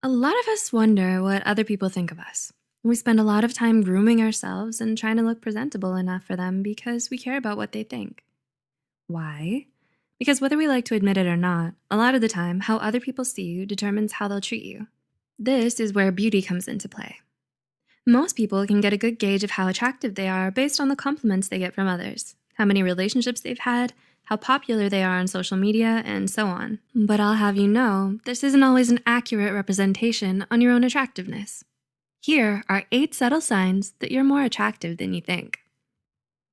A lot of us wonder what other people think of us. We spend a lot of time grooming ourselves and trying to look presentable enough for them because we care about what they think. Why? Because whether we like to admit it or not, a lot of the time, how other people see you determines how they'll treat you. This is where beauty comes into play. Most people can get a good gauge of how attractive they are based on the compliments they get from others, how many relationships they've had, how popular they are on social media, and so on. But I'll have you know, this isn't always an accurate representation on your own attractiveness. Here are 8 subtle signs that you're more attractive than you think.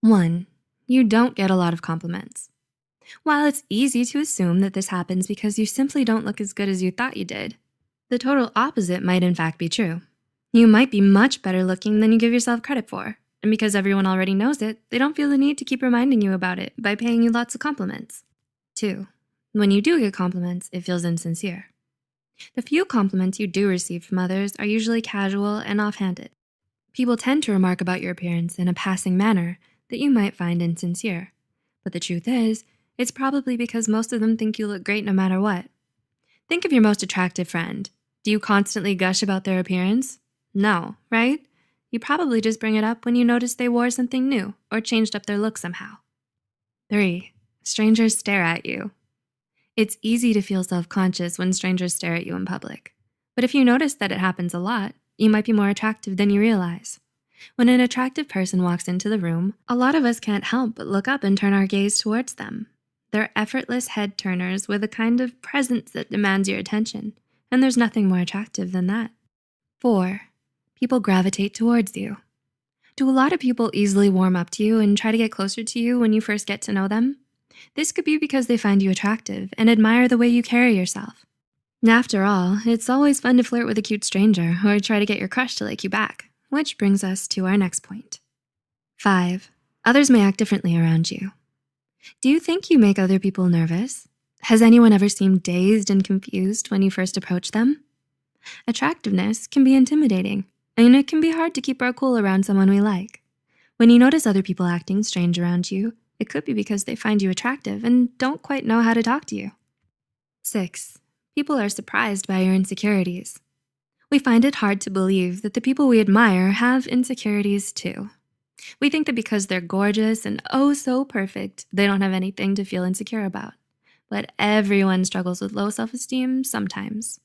1. You don't get a lot of compliments. While it's easy to assume that this happens because you simply don't look as good as you thought you did, the total opposite might in fact be true. You might be much better looking than you give yourself credit for, and because everyone already knows it, they don't feel the need to keep reminding you about it by paying you lots of compliments. 2. When you do get compliments, it feels insincere. The few compliments you do receive from others are usually casual and offhanded. People tend to remark about your appearance in a passing manner that you might find insincere. But the truth is, it's probably because most of them think you look great no matter what. Think of your most attractive friend. Do you constantly gush about their appearance? No, right? You probably just bring it up when you notice they wore something new or changed up their look somehow. 3. Strangers stare at you. It's easy to feel self-conscious when strangers stare at you in public. But if you notice that it happens a lot, you might be more attractive than you realize. When an attractive person walks into the room, a lot of us can't help but look up and turn our gaze towards them. They're effortless head turners with a kind of presence that demands your attention, and there's nothing more attractive than that. 4. People gravitate towards you. Do a lot of people easily warm up to you and try to get closer to you when you first get to know them? This could be because they find you attractive and admire the way you carry yourself. After all, it's always fun to flirt with a cute stranger or try to get your crush to like you back, which brings us to our next point. 5. Others may act differently around you. Do you think you make other people nervous? Has anyone ever seemed dazed and confused when you first approach them? Attractiveness can be intimidating, and it can be hard to keep our cool around someone we like. When you notice other people acting strange around you, it could be because they find you attractive and don't quite know how to talk to you. 6. People are surprised by your insecurities. We find it hard to believe that the people we admire have insecurities too. We think that because they're gorgeous and oh so perfect, they don't have anything to feel insecure about. But everyone struggles with low self-esteem sometimes.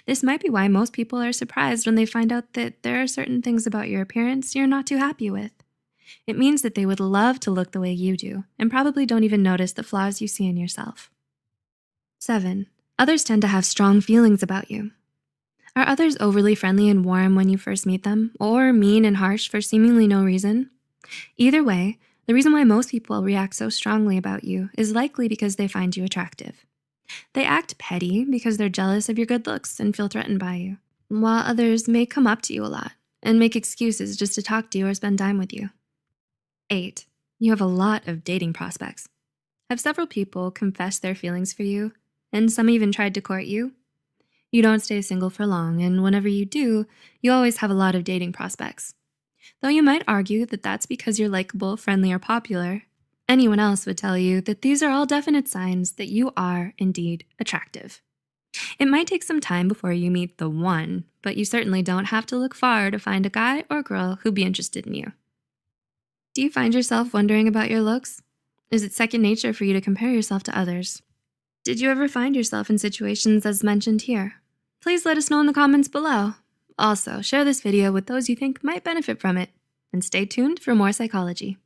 This might be why most people are surprised when they find out that there are certain things about your appearance you're not too happy with. It means that they would love to look the way you do and probably don't even notice the flaws you see in yourself. 7. Others tend to have strong feelings about you. Are others overly friendly and warm when you first meet them, or mean and harsh for seemingly no reason? Either way, the reason why most people react so strongly about you is likely because they find you attractive. They act petty because they're jealous of your good looks and feel threatened by you, while others may come up to you a lot and make excuses just to talk to you or spend time with you. 8. You have a lot of dating prospects. Have several people confessed their feelings for you, and some even tried to court you? You don't stay single for long, and whenever you do, you always have a lot of dating prospects. Though you might argue that that's because you're likable, friendly, or popular, anyone else would tell you that these are all definite signs that you are indeed attractive. It might take some time before you meet the one, but you certainly don't have to look far to find a guy or girl who'd be interested in you. Do you find yourself wondering about your looks? Is it second nature for you to compare yourself to others? Did you ever find yourself in situations as mentioned here? Please let us know in the comments below. Also, share this video with those you think might benefit from it, and stay tuned for more psychology.